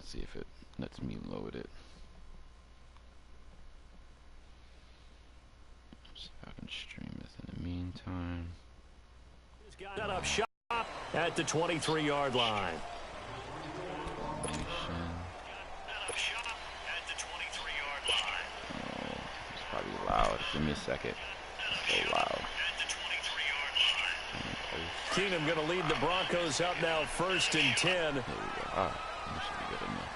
Let's see if it lets me load it. See if I can stream this in the meantime. Set up shop at the 23-yard line. Oh, it's probably loud. Give me a second. It's so loud. Keenum going to lead the Broncos up now 1st and 10. There we go. Ah, that should be good enough.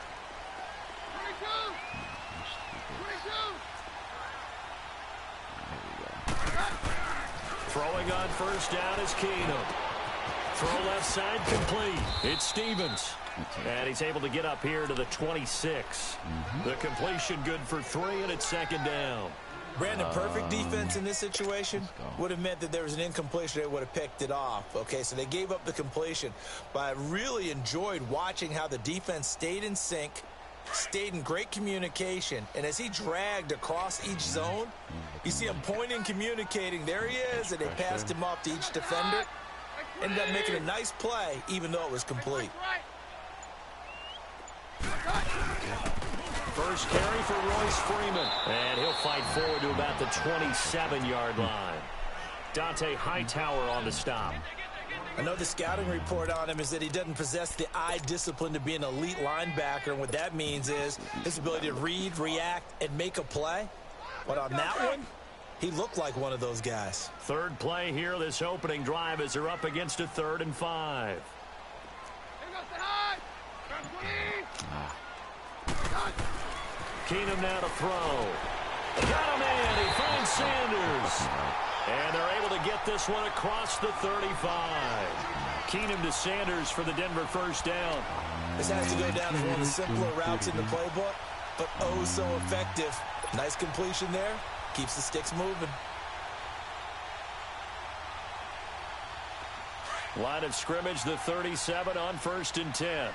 Throwing on 1st down is Keenum. Throw left side complete. It's Stevens. And he's able to get up here to the 26. The completion good for 3, and it's 2nd down. Brandon, perfect defense in this situation would have meant that there was an incompletion. They would have picked it off. Okay, so they gave up the completion. But I really enjoyed watching how the defense stayed in sync, stayed in great communication, and as he dragged across each zone, you see him pointing, communicating. There he is, and they passed him off to each defender. Ended up making a nice play, even though it was complete. First carry for Royce Freeman. And he'll fight forward to about the 27-yard line. Dante Hightower on the stop. I know the scouting report on him is that he doesn't possess the eye discipline to be an elite linebacker. And what that means is his ability to read, react, and make a play. But on that one, he looked like one of those guys. Third play here, this opening drive as they're up against a 3rd and 5. Keenum now to throw. Got him in. He finds Sanders. And they're able to get this one across the 35. Keenum to Sanders for the Denver 1st down. This has to go down as one of the simpler routes in the playbook, but oh so effective. Nice completion there. Keeps the sticks moving. Line of scrimmage, the 37 on 1st and 10.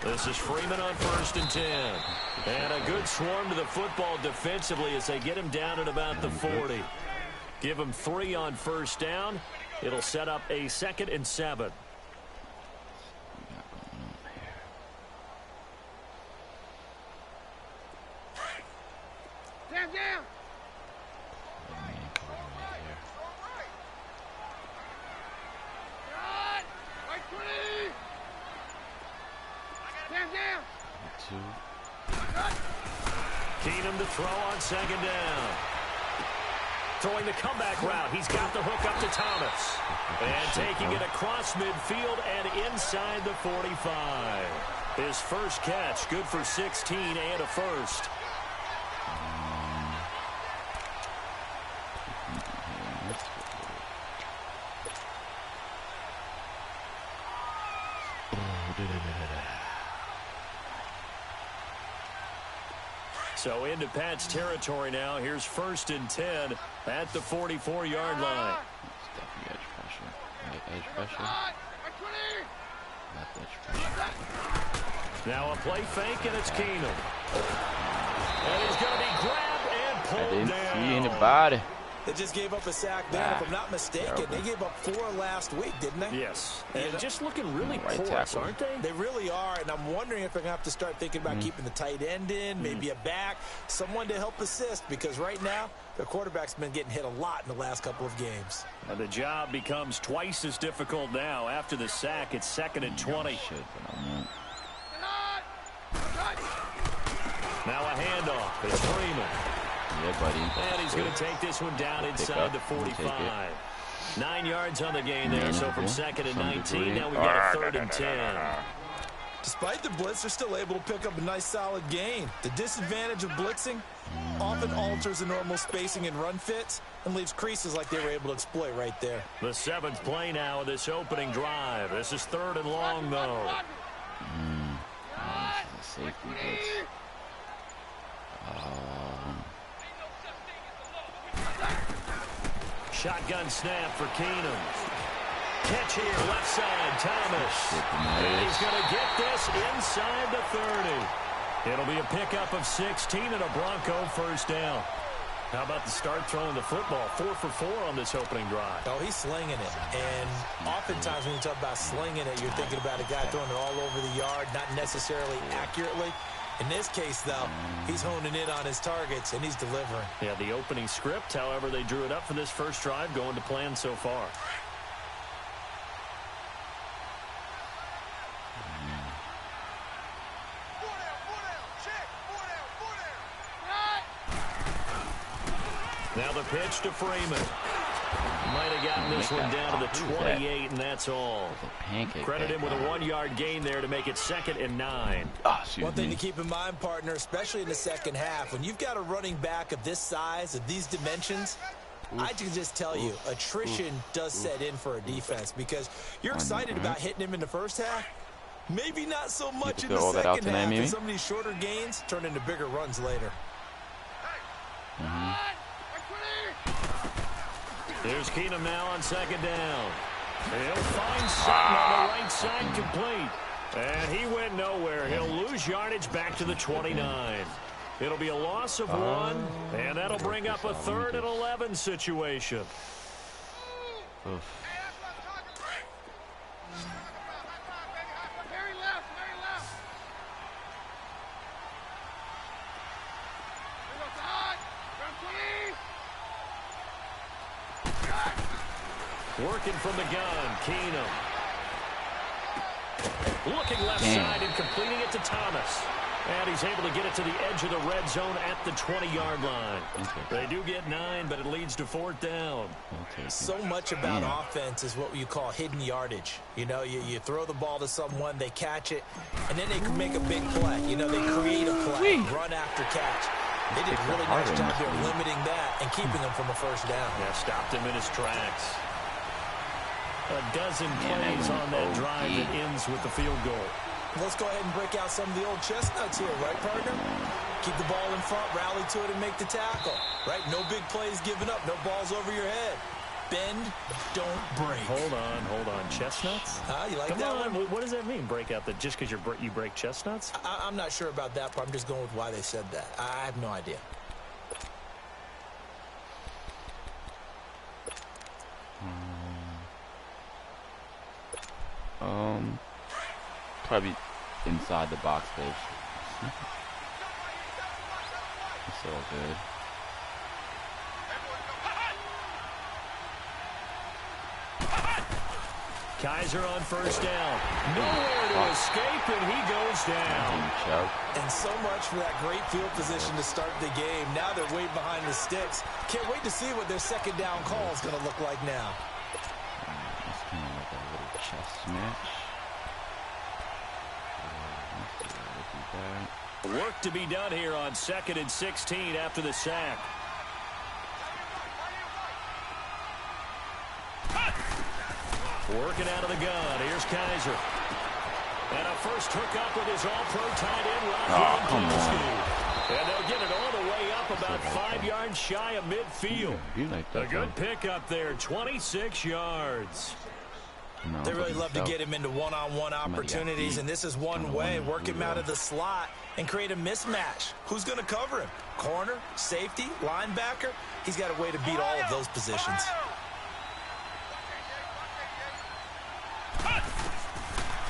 This is Freeman on 1st and 10. And a good swarm to the football defensively as they get him down at about the 40. Give him 3 on 1st down. It'll set up a 2nd and 7. Keenum to throw on 2nd down. Throwing the comeback route. He's got the hook up to Thomas. And taking it across midfield and inside the 45. His first catch, good for 16 and a 1st. So into Pat's territory now. Here's 1st and 10 at the 44-yard line. It's definitely edge pressure. Edge pressure. Left edge pressure. Now a play fake, and it's Keenum. And he's going to be grabbed and pulled down. I didn't see anybody. They just gave up a sack there. If I'm not mistaken, they gave up 4 last week, didn't they? Yes. And just looking really porous, aren't they? They really are, and I'm wondering if they're going to have to start thinking about keeping the tight end in, maybe a back, someone to help assist, because right now, their quarterback's been getting hit a lot in the last couple of games. And the job becomes twice as difficult now. After the sack, it's 2nd and 20. Now a handoff. It's Freeman. Yeah, buddy. And he's going to take this one down inside the 45. 9 yards on the gain there, so from 2nd and 19, now we've got a 3rd and 10. Despite the blitz, they're still able to pick up a nice, solid gain. The disadvantage of blitzing often alters the normal spacing and run fits and leaves creases like they were able to exploit right there. The 7th play now of this opening drive. This is 3rd and long, though. This is a safety blitz. Shotgun snap for Keenum. Catch here, left side, Thomas. And he's going to get this inside the 30. It'll be a pickup of 16 and a Bronco first down. How about the start throwing the football? 4 for 4 on this opening drive. Oh, he's slinging it. And oftentimes when you talk about slinging it, you're thinking about a guy throwing it all over the yard, not necessarily accurately. In this case, though, he's honing in on his targets, and he's delivering. Yeah, the opening script, however, they drew it up for this first drive, going to plan so far. Now the pitch to Freeman. Might have gotten this one down to the 28, and that's all. Credit him with a 1-yard gain there to make it 2nd and 9. One thing to keep in mind, partner, especially in the second half, when you've got a running back of this size, of these dimensions, I can just tell you, attrition does set in for a defense because you're excited about hitting him in the first half. Maybe not so much in the second half, and some of these shorter gains turn into bigger runs later. There's Keenum now on 2nd down. He'll find Sutton on the right side complete. And he went nowhere. He'll lose yardage back to the 29. It'll be a loss of 1, and that'll bring up a 3rd and 11 situation. Working from the gun, Keenum. Looking left side and completing it to Thomas. And he's able to get it to the edge of the red zone at the 20-yard line. They do get 9, but it leads to 4th down. So much about offense is what you call hidden yardage. You know, you throw the ball to someone, they catch it, and then they can make a big play. You know, they create a play, run after catch. They did a really nice job there limiting that and keeping him from a first down. Yeah, stopped him in his tracks. A dozen plays on that drive that ends with the field goal. Let's go ahead and break out some of the old chestnuts here, right, partner? Keep the ball in front, rally to it, and make the tackle, right? No big plays given up, no balls over your head. Bend, don't break. Hold on. Chestnuts? You like Come that on. one? What does that mean, break out? That just because you break chestnuts? I'm not sure about that part. I'm just going with why they said that. I have no idea. Probably inside the box, coach. It's all good. Kaiser on first down. Nowhere to escape, and he goes down. And so much for that great field position to start the game. Now they're way behind the sticks. Can't wait to see what their second down call is going to look like now. It's kind of like a little chest match. Work to be done here on 2nd and 16 after the sack. Working out of the gun. Here's Kaiser. And a first hookup with his all-pro tight end, Rocky. And they'll get it all the way up about 5 yards shy of midfield. A good pickup there, 26 yards. They really love to get him into one-on-one opportunities, and this is one way. Work him out of the slot and create a mismatch. Who's going to cover him? Corner, safety, linebacker? He's got a way to beat all of those positions.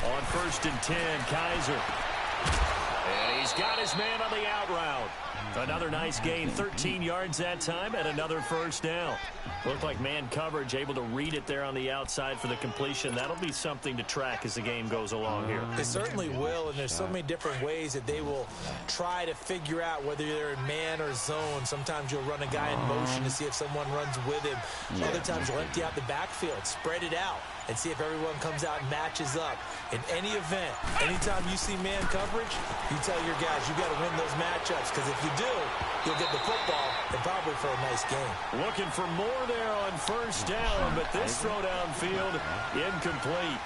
On 1st and 10, Kaiser. And he's got his man on the out route. Another nice gain, 13 yards that time, and another first down. Looked like man coverage, able to read it there on the outside for the completion. That'll be something to track as the game goes along here. It certainly will, and there's so many different ways that they will try to figure out whether they're in man or zone. Sometimes you'll run a guy in motion to see if someone runs with him. Other times you'll empty out the backfield, spread it out, and see if everyone comes out and matches up. In any event, anytime you see man coverage, you tell your guys you got to win those matchups, because if you do, you'll get the football and probably for a nice game. Looking for more there on first down, but this throw downfield incomplete.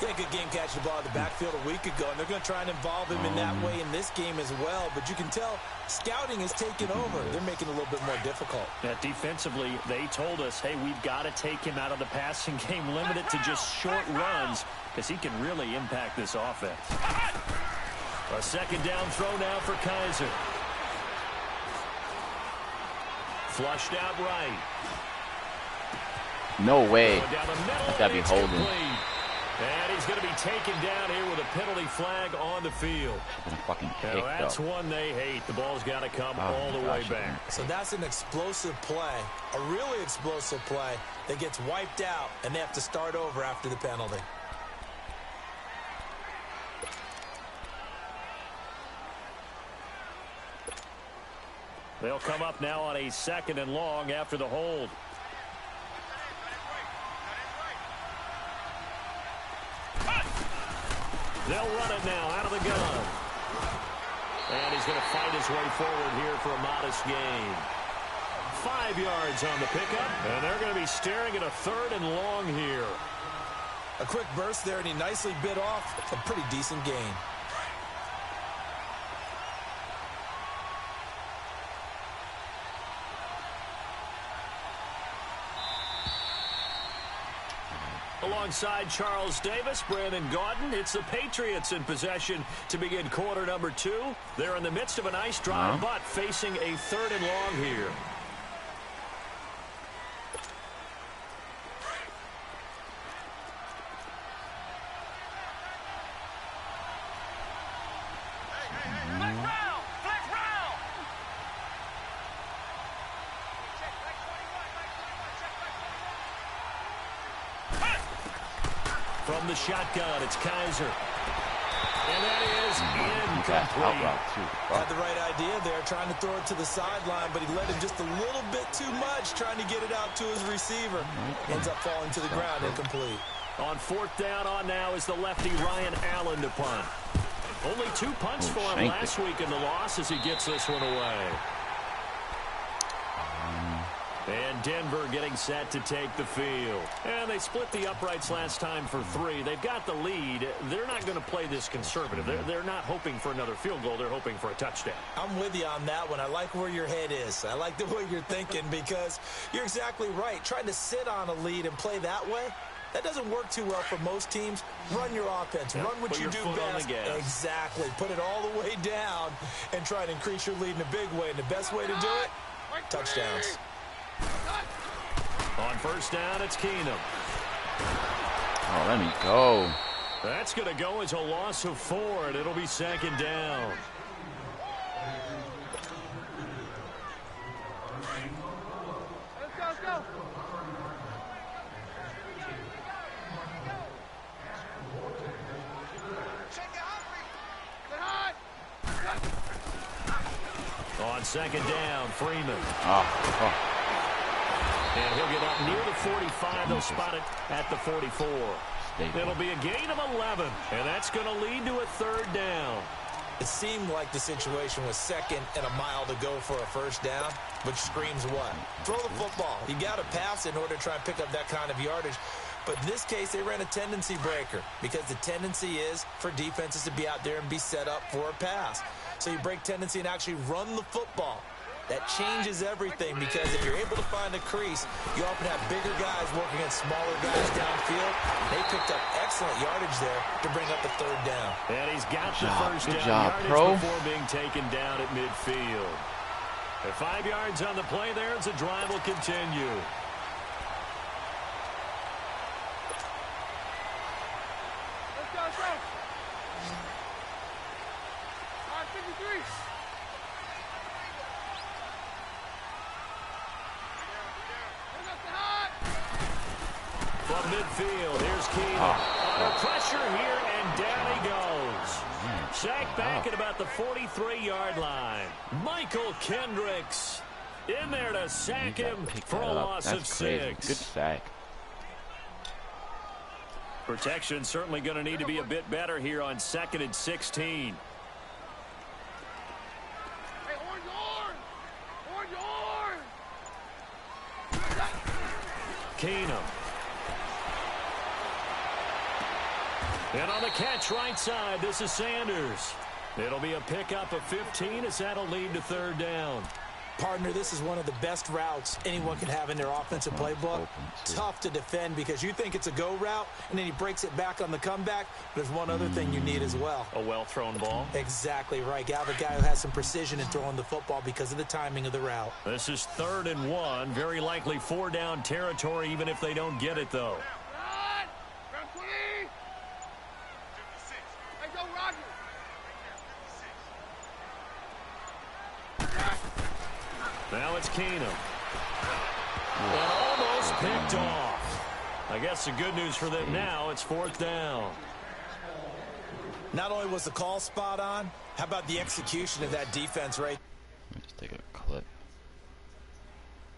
Yeah, good game catching the ball in the backfield a week ago, and they're going to try and involve him in that way in this game as well. But you can tell scouting is taking over. They're making it a little bit more difficult. Yeah, defensively, they told us, hey, we've got to take him out of the passing game, limit it to just short runs, because he can really impact this offense. A second down throw now for Kaiser. Flushed out right. No way. That's gotta be holding. And he's going to be taken down here with a penalty flag on the field. Now that's one they hate. The ball's got to come all the way back. So that's an explosive play, a really explosive play that gets wiped out, and they have to start over after the penalty. They'll come up now on a second and long after the hold. They'll run it now out of the gun. And he's going to fight his way forward here for a modest gain. 5 yards on the pickup, and they're going to be staring at a third and long here. A quick burst there, and he nicely bit off a pretty decent gain. Alongside Charles Davis, Brandon Gaudin, it's the Patriots in possession to begin quarter number 2. They're in the midst of a nice drive, but facing a third and long here. From the shotgun, it's Kaiser. And that is incomplete. Had the right idea there, trying to throw it to the sideline, but he let him just a little bit too much, trying to get it out to his receiver. Ends up falling to the ground, incomplete. On fourth down on now is the lefty Ryan Allen to punt. Only 2 punts for him last week in the loss as he gets this one away. And Denver getting set to take the field. And they split the uprights last time for 3. They've got the lead. They're not going to play this conservative. They're not hoping for another field goal. They're hoping for a touchdown. I'm with you on that one. I like where your head is. I like the way you're thinking because you're exactly right. Trying to sit on a lead and play that way, that doesn't work too well for most teams. Run your offense. Run what you do best. Exactly. Put it all the way down and try to increase your lead in a big way. And the best way to do it, touchdowns. On first down, it's Keenum. Oh, let me go. That's going to go as a loss of 4, and it'll be second down. Let's go. On second down, Freeman. And he'll get up near the 45. They'll spot it at the 44. It'll be a gain of 11, and that's going to lead to a third down. It seemed like the situation was second and a mile to go for a first down, which screams what? Throw the football. You got to pass in order to try and pick up that kind of yardage. But in this case, they ran a tendency breaker because the tendency is for defenses to be out there and be set up for a pass. So you break tendency and actually run the football. That changes everything because if you're able to find a crease, you often have bigger guys working against smaller guys downfield. They picked up excellent yardage there to bring up a third down. And he's got the first down yardage before being taken down at midfield. At 5 yards on the play there as the drive will continue. Let's go. All right, 53. From midfield, here's Keenum. Under pressure here, and down he goes. Sacked back at about the 43-yard line. Michael Kendricks in there to sack him for a loss of 6. Good sack. Protection certainly going to need to be a bit better here on 2nd and 16. Hey, orange. Keenum. And on the catch right side, this is Sanders. It'll be a pickup of 15 as that'll lead to third down. Partner, this is one of the best routes anyone could have in their offensive playbook. Tough to defend because you think it's a go route, and then he breaks it back on the comeback. There's one other thing you need as well. A well-thrown ball. Exactly right. You have a guy who has some precision in throwing the football because of the timing of the route. This is 3rd and 1. Very likely 4-down territory, even if they don't get it, though. Round 20. Hey, go, Roger. Now it's Keenum. And almost picked off. I guess the good news for them now, it's 4th down. Not only was the call spot on, how about the execution of that defense, right? Let me just take a clip.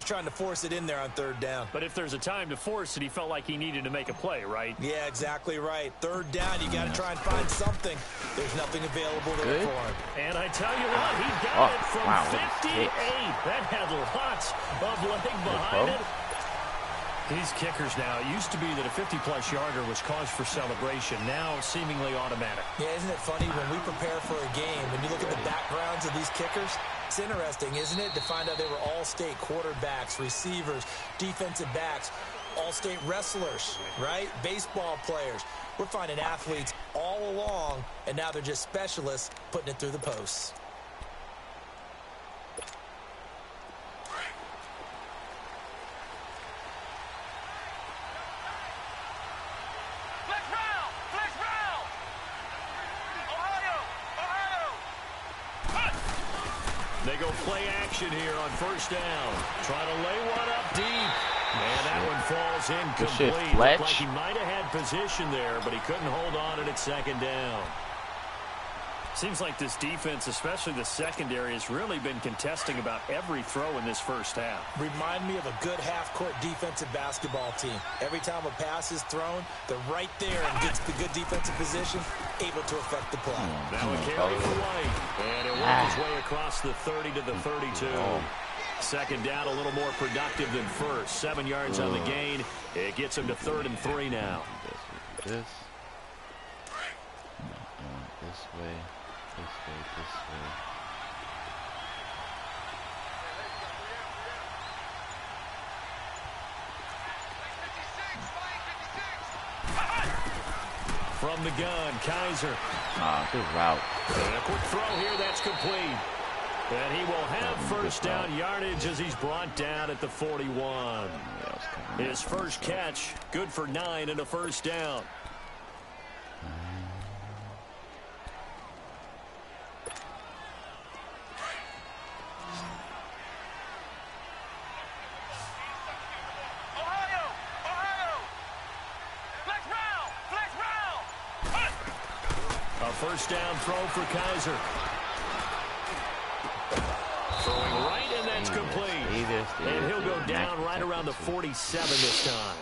Trying to force it in there on 3rd down. But if there's a time to force it, he felt like he needed to make a play, right? Yeah, exactly right. 3rd down, you got to try and find something. There's nothing available there for him. And I tell you what, he got it from 58. That had lots of leg behind it. These kickers now, it used to be that a 50-plus yarder was cause for celebration. Now, seemingly automatic. Yeah, isn't it funny when we prepare for a game, when you look at the backgrounds of these kickers, it's interesting, isn't it, to find out they were all-state quarterbacks, receivers, defensive backs, all-state wrestlers, right? Baseball players. We're finding athletes all along, and now they're just specialists putting it through the posts. They go play action here on 1st down. Trying to lay one up deep. And that one falls incomplete. Looked like he might have had position there, but he couldn't hold on at 2nd down. Seems like this defense, especially the secondary, has really been contesting about every throw in this 1st half. Remind me of a good half-court defensive basketball team. Every time a pass is thrown, they're right there and gets the good defensive position, able to affect the play. Now a carry for White. And it worked his way across the 30 to the 32. 2nd down, a little more productive than 1st. 7 yards on the gain. It gets him to 3rd and 3 now. This way. This way. From the gun, Kaiser. Good route. And a quick throw here, that's complete. And he will have 1st down yardage as he's brought down at the 41. His first catch, good for 9 and a 1st down. A 1st down throw for Kaiser. Throwing right, and that's complete. And he'll go down right around the 47 this time.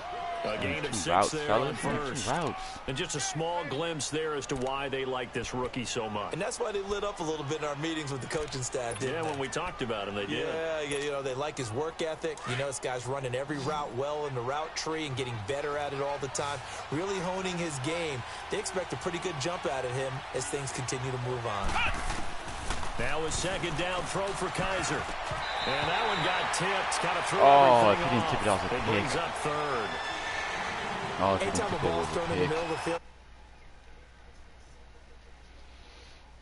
A gain of 6 there on 1st. And just a small glimpse there as to why they like this rookie so much. And that's why they lit up a little bit in our meetings with the coaching staff, didn't they? When we talked about him, they did. Yeah, you know, they like his work ethic. You know, this guy's running every route well in the route tree and getting better at it all the time, really honing his game. They expect a pretty good jump out of him as things continue to move on. Now a 2nd down throw for Kaiser. And that one got tipped. Got to throw everything if he didn't tip it off, it brings up 3rd. Anytime a ball is thrown in the middle of the field,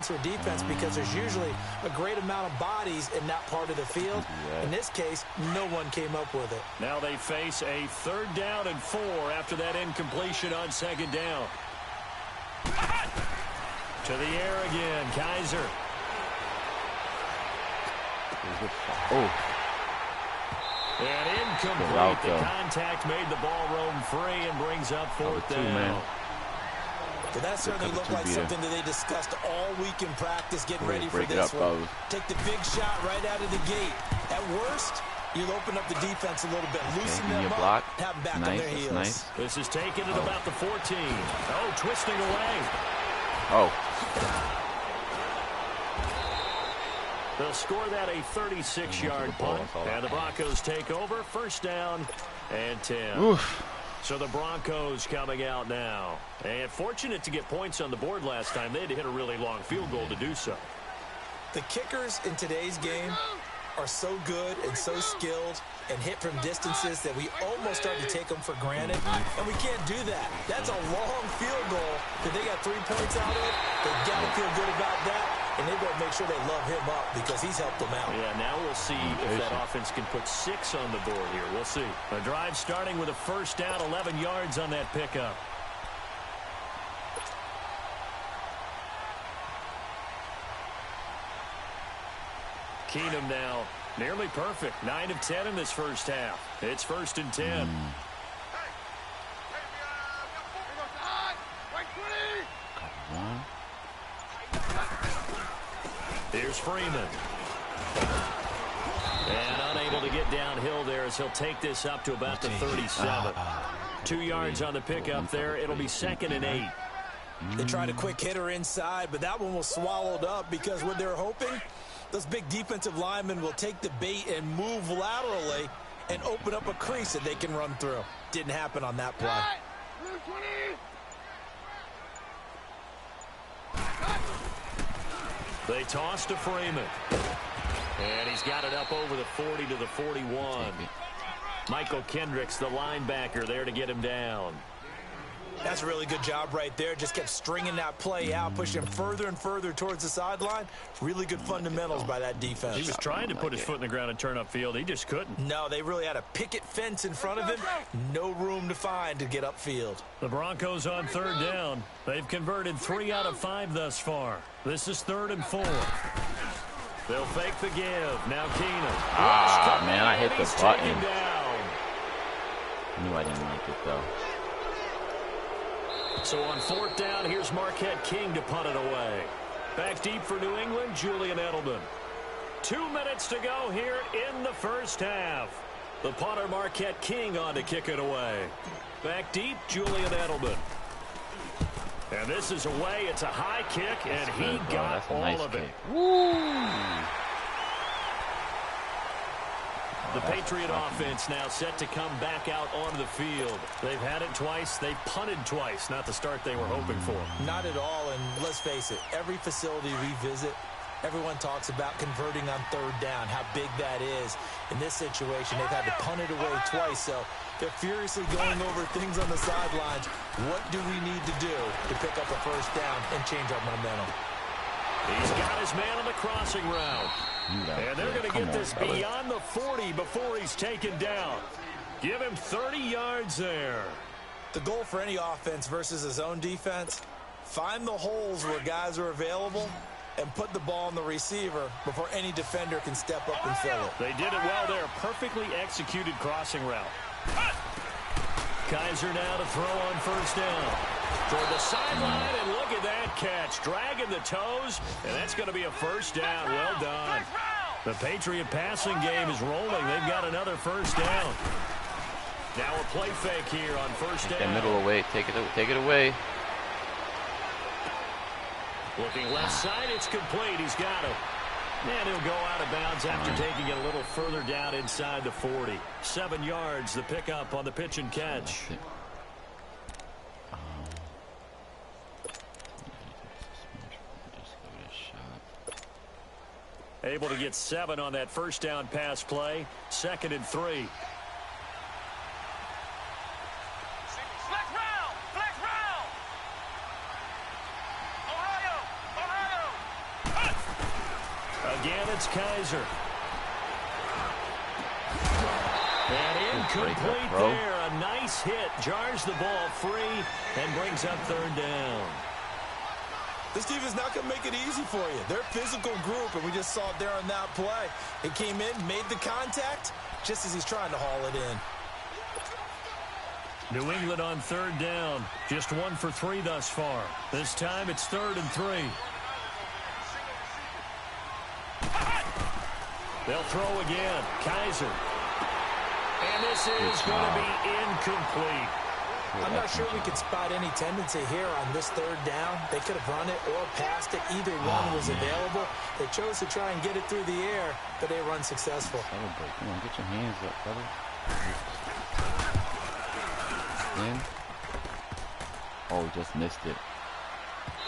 it's a defense because there's usually a great amount of bodies in that part of the field. In this case, no one came up with it. Now they face a 3rd down and 4 after that incompletion on 2nd down. To the air again, Kaiser. And incomplete. The contact made the ball roam free and brings up 4th down. But that certainly looked like something that they discussed all week in practice, getting ready for this one. Take the big shot right out of the gate. At worst, you'll open up the defense a little bit, loosen them up, have them back on their heels. This is taken at about the 14. Oh, twisting away. They'll score that a 36-yard punt, and the Broncos take over. 1st down and 10. So the Broncos coming out now. And fortunate to get points on the board last time. They had to hit a really long field goal to do so. The kickers in today's game are so good and so skilled and hit from distances that we almost start to take them for granted, and we can't do that. That's a long field goal that they got 3 points out of it. They got to feel good about that, and they better make sure they love him up because he's helped them out. Yeah, now we'll see if that offense can put 6 on the board here. We'll see. A drive starting with a first down, 11 yards on that pickup. Keenum now nearly perfect. 9 of 10 in this first half. It's 1st and 10. Here's Freeman. And unable to get downhill there as he'll take this up to about the 37. 2 yards on the pickup there. It'll be 2nd and 8. They tried a quick hitter inside, but that one was swallowed up because what they're hoping, those big defensive linemen will take the bait and move laterally and open up a crease that they can run through. Didn't happen on that play. They toss to Freeman. And he's got it up over the 40 to the 41. Michael Kendricks, the linebacker, there to get him down. That's a really good job right there. Just kept stringing that play out, pushing him further and further towards the sideline. Really good fundamentals by that defense. He was trying to put his foot in the ground and turn upfield. He just couldn't. No, they really had a picket fence in front of him. No room to find to get upfield. The Broncos on 3rd down. They've converted 3 out of 5 thus far. This is 3rd and 4. They'll fake the give. Now Keenum. Man, I hit the button. Knew I didn't like it, though. So on 4th down, here's Marquette King to punt it away. Back deep for New England, Julian Edelman. 2 minutes to go here in the first half. The punter, Marquette King, on to kick it away. Back deep, Julian Edelman. And this is away. It's a high kick, and he got all of it. Woo! The Patriot offense now set to come back out onto the field. They've had it twice. They've punted twice. Not the start they were hoping for. Not at all, and let's face it, every facility we visit, everyone talks about converting on 3rd down, how big that is. In this situation, they've had to punt it away twice, so they're furiously going over things on the sidelines. What do we need to do to pick up a first down and change our momentum? He's got his man on the crossing route. And they're going to get this beyond the 40 before he's taken down. Give him 30 yards there. The goal for any offense versus his own defense, find the holes where guys are available and put the ball on the receiver before any defender can step up and fill it. They did it well there. Perfectly executed crossing route. Kaiser now to throw on 1st down. Toward the sideline, and look at that catch. Dragging the toes, and that's going to be a first down. Well done. The Patriot passing game is rolling. They've got another first down. Now a play fake here on 1st down. That middle away. Take it away. Looking left side, it's complete. He's got it. And he'll go out of bounds after taking it a little further down inside the 40. 7 yards, the pickup on the pitch and catch. Able to get 7 on that first down pass play. 2nd and 3. Again, it's Kaiser. And incomplete there. A nice hit. Jars the ball free and brings up 3rd down. This team is not going to make it easy for you. They're a physical group, and we just saw it there on that play. It came in, made the contact, just as he's trying to haul it in. New England on 3rd down. Just 1 for 3 thus far. This time it's 3rd and 3. They'll throw again. Kaiser. And this is going to be incomplete. I'm not sure we could spot any tendency here on this 3rd down. They could have run it or passed it. Either one was available. They chose to try and get it through the air, but they were unsuccessful. Celebrate. Come on, get your hands up, brother. in. Oh, just missed it.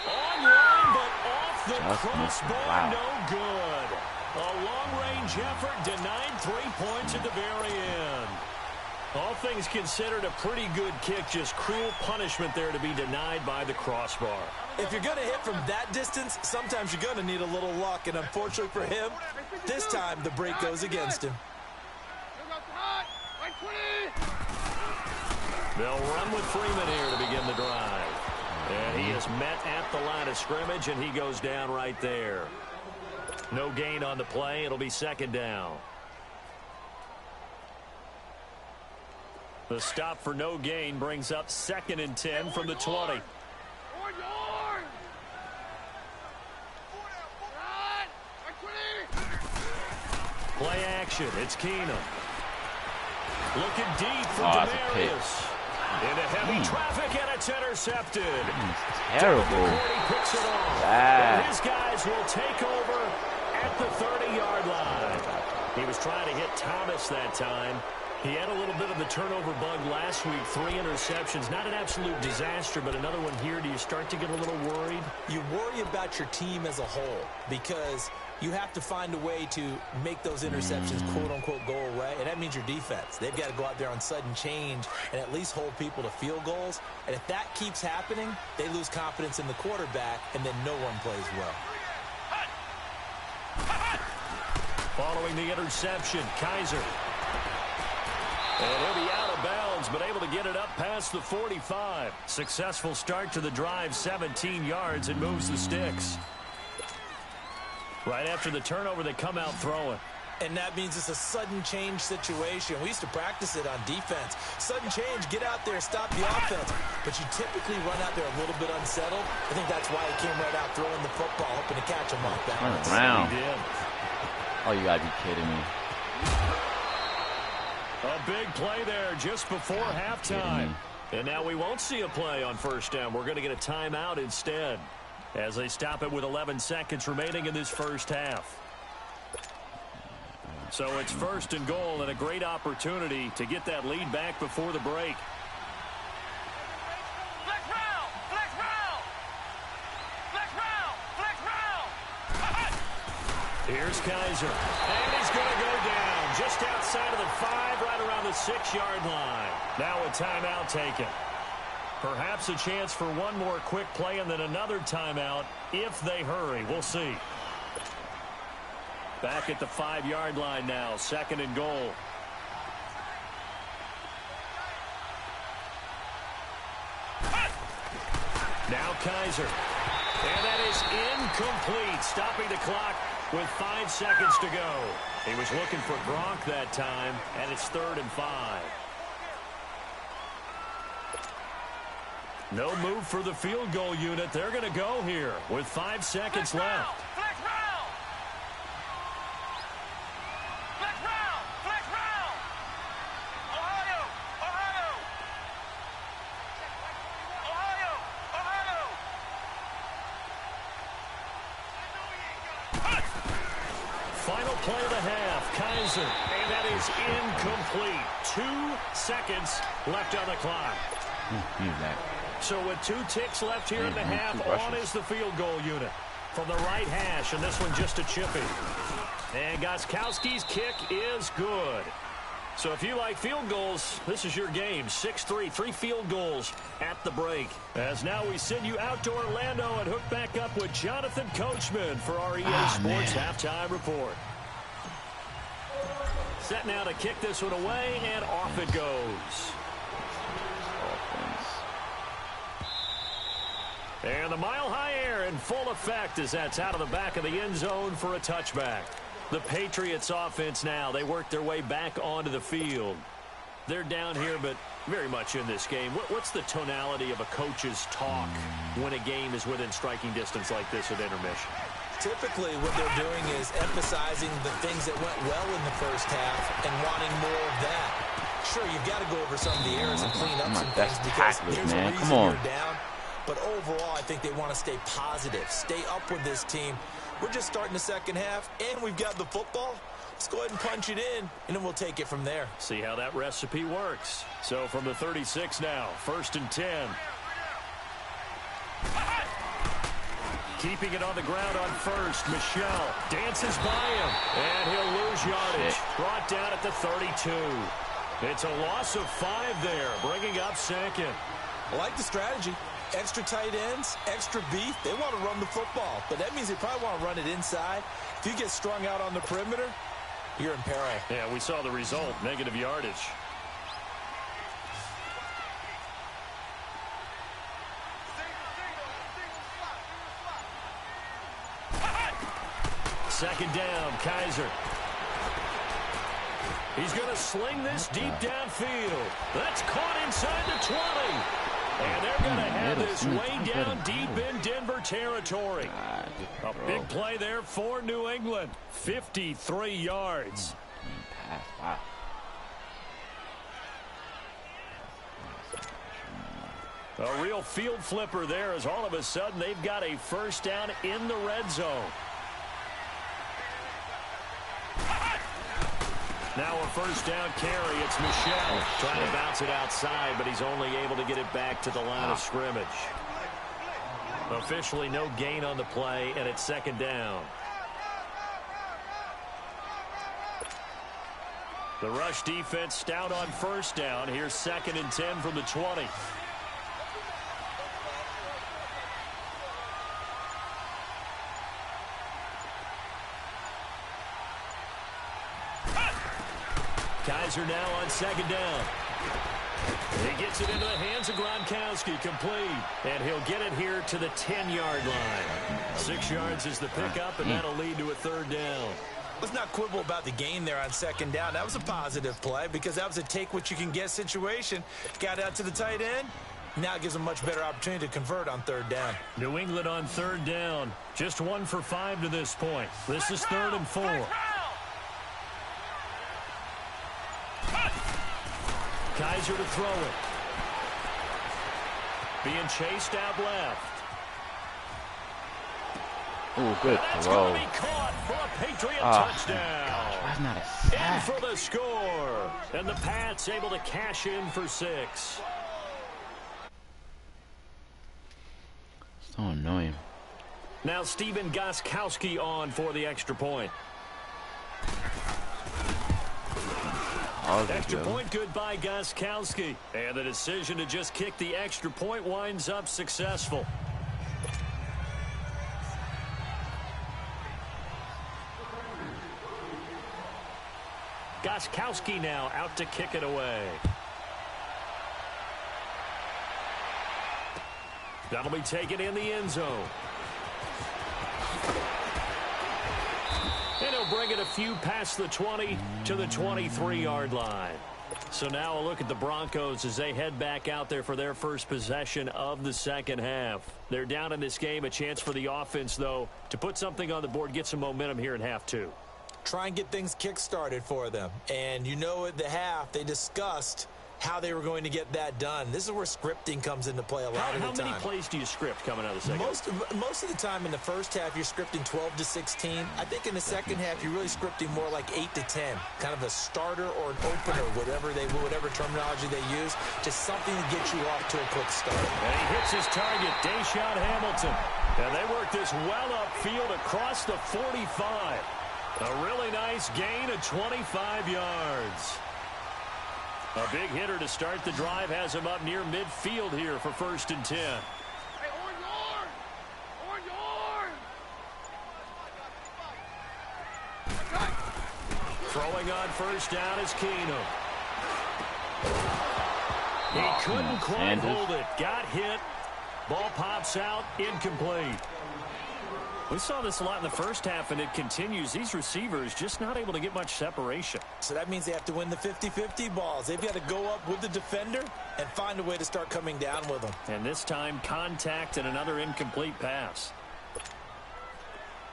Online, but off the Just missed it. crossbar, Wow. no good. A long-range effort denied 3 points at the very end. All things considered, a pretty good kick. Just cruel punishment there to be denied by the crossbar. If you're going to hit from that distance, sometimes you're going to need a little luck. And unfortunately for him, this time the break goes against him. They'll run with Freeman here to begin the drive. And he is met at the line of scrimmage, and he goes down right there. No gain on the play. It'll be second down. The stop for no gain brings up 2nd and 10 from the 20. Play action. It's Keenum. Looking deep for Demarius. Into heavy traffic, and it's intercepted. Terrible. Picks it off. And his guys will take over at the 30-yard line. He was trying to hit Thomas that time. He had a little bit of the turnover bug last week. 3 interceptions. Not an absolute disaster, but another one here. Do you start to get a little worried? You worry about your team as a whole because you have to find a way to make those interceptions, quote-unquote, go away. And that means your defense. They've got to go out there on sudden change and at least hold people to field goals. And if that keeps happening, they lose confidence in the quarterback, and then no one plays well. Following the interception, Kaiser. And he'll be out of bounds, but able to get it up past the 45. Successful start to the drive, 17 yards, and moves the sticks. Right after the turnover, they come out throwing. And that means it's a sudden change situation. We used to practice it on defense. Sudden change, get out there, stop the offense. But you typically run out there a little bit unsettled. I think that's why he came right out throwing the football, hoping to catch him off balance. Turn around. He did. Oh, you gotta be kidding me. A big play there just before halftime. And now we won't see a play on first down. We're going to get a timeout instead as they stop it with 11 seconds remaining in this first half. So it's 1st and goal and a great opportunity to get that lead back before the break. Here's Kaiser. And he's going to go down just outside of the 5, right around the 6-yard line. Now a timeout taken. Perhaps a chance for one more quick play and then another timeout if they hurry. We'll see. Back at the 5-yard line now. 2nd and goal. Now Kaiser. And that is incomplete. Stopping the clock with 5 seconds to go. He was looking for Gronk that time, and it's 3rd and 5. No move for the field goal unit. They're going to go here with 5 seconds left. Final play of the half, Kaiser, and that is incomplete. 2 seconds left on the clock. So with 2 ticks left here in the half, on is the field goal unit. From the right hash, and this one just a chippy. And Gostkowski's kick is good. So if you like field goals, this is your game. 6-3, 3 field goals at the break. As now we send you out to Orlando and hook back up with Jonathan Coachman for our EA Sports Halftime Report. Set now to kick this one away, and off it goes. And the mile-high air in full effect as that's out of the back of the end zone for a touchback. The Patriots offense now, they work their way back onto the field. They're down here, but very much in this game. What's the tonality of a coach's talk when a game is within striking distance like this at intermission? Typically, what they're doing is emphasizing the things that went well in the first half and wanting more of that. Sure, you've got to go over some of the errors and clean up some things because there's a reason you're down. But overall, I think they want to stay positive, stay up with this team. We're just starting the second half, and we've got the football. Let's go ahead and punch it in, and then we'll take it from there. See how that recipe works. So from the 36 now, 1st and 10. Keeping it on the ground on first. Michelle dances by him, and he'll lose yardage. Brought down at the 32. It's a loss of 5 there, bringing up second. I like the strategy. Extra tight ends, extra beef. They want to run the football, but that means they probably want to run it inside. If you get strung out on the perimeter, you're in peril. Yeah, we saw the result, negative yardage. Second down, Kaiser. He's going to sling this deep downfield. That's caught inside the 20. And they're going to have this way down deep in Denver territory. A big play there for New England. 53 yards. Wow. A real field flipper there as all of a sudden they've got a first down in the red zone. Now a first down carry. It's Michelle trying to bounce it outside, but he's only able to get it back to the line of scrimmage. Officially no gain on the play, and it's second down. The rush defense stout on first down. Here's 2nd and 10 from the 20. Kaiser now on 2nd down. He gets it into the hands of Gronkowski, complete. And he'll get it here to the 10-yard line. 6 yards is the pickup, and that'll lead to a 3rd down. Let's not quibble about the gain there on 2nd down. That was a positive play because that was a take-what-you-can-get situation. Got out to the tight end. Now it gives them a much better opportunity to convert on 3rd down. New England on 3rd down. Just 1 for 5 to this point. This is 3rd and 4. Kaiser to throw it. Being chased out left. Oh, good That's throw. going to be caught for a Patriot touchdown. Gosh, why not a sack? In for the score. And the Pats able to cash in for 6. So annoying. Now Steven Gostkowski on for the extra point. Extra point good by Gostkowski. And the decision to just kick the extra point winds up successful. Gostkowski now out to kick it away. That'll be taken in the end zone. And he'll bring it a few past the 20 to the 23-yard line. So now a look at the Broncos as they head back out there for their first possession of the second half. They're down in this game. A chance for the offense, though, to put something on the board, get some momentum here in half 2. Try and get things kick-started for them. And you know at the half they discussed how they were going to get that done. This is where scripting comes into play a lot of the time. How many plays do you script coming out of the second? Most of the time in the first half, you're scripting 12 to 16. I think in the second half, you're really scripting more like 8 to 10. Kind of a starter or an opener, whatever terminology they use. Just something to get you off to a quick start. And he hits his target, Deshaun Hamilton. And they work this well upfield across the 45. A really nice gain of 25 yards. A big hitter to start the drive has him up near midfield here for 1st and 10. Hey, orange yard! Orange yard! Throwing on first down is Keenum. He couldn't quite hold it. Got hit. Ball pops out. Incomplete. We saw this a lot in the first half, and it continues. These receivers just not able to get much separation. So that means they have to win the 50-50 balls. They've got to go up with the defender and find a way to start coming down with them. And this time, contact and another incomplete pass.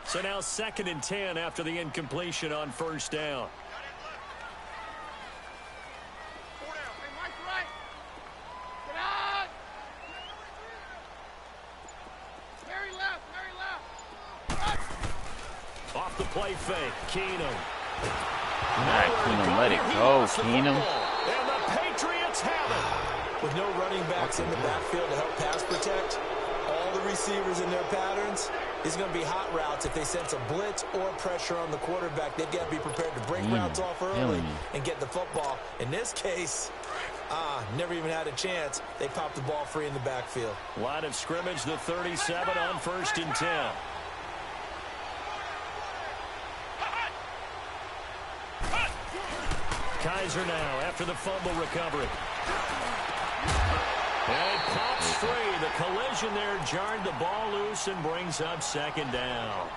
So now 2nd and 10 after the incompletion on first down. Hey, Mike's right! Get out! Mary left! Mary left! Off the play fake, Keenum. All right, Keenum, let it go, Keenum. And the Patriots have it. With no running backs in the backfield to help pass protect, all the receivers in their patterns, these are going to be hot routes. If they sense a blitz or pressure on the quarterback, they've got to be prepared to break routes off early and get the football. In this case, never even had a chance. They popped the ball free in the backfield. Line of scrimmage, the 37 on 1st and 10. Kaiser now after the fumble recovery. And it pops free. The collision there jarred the ball loose and brings up 2nd down.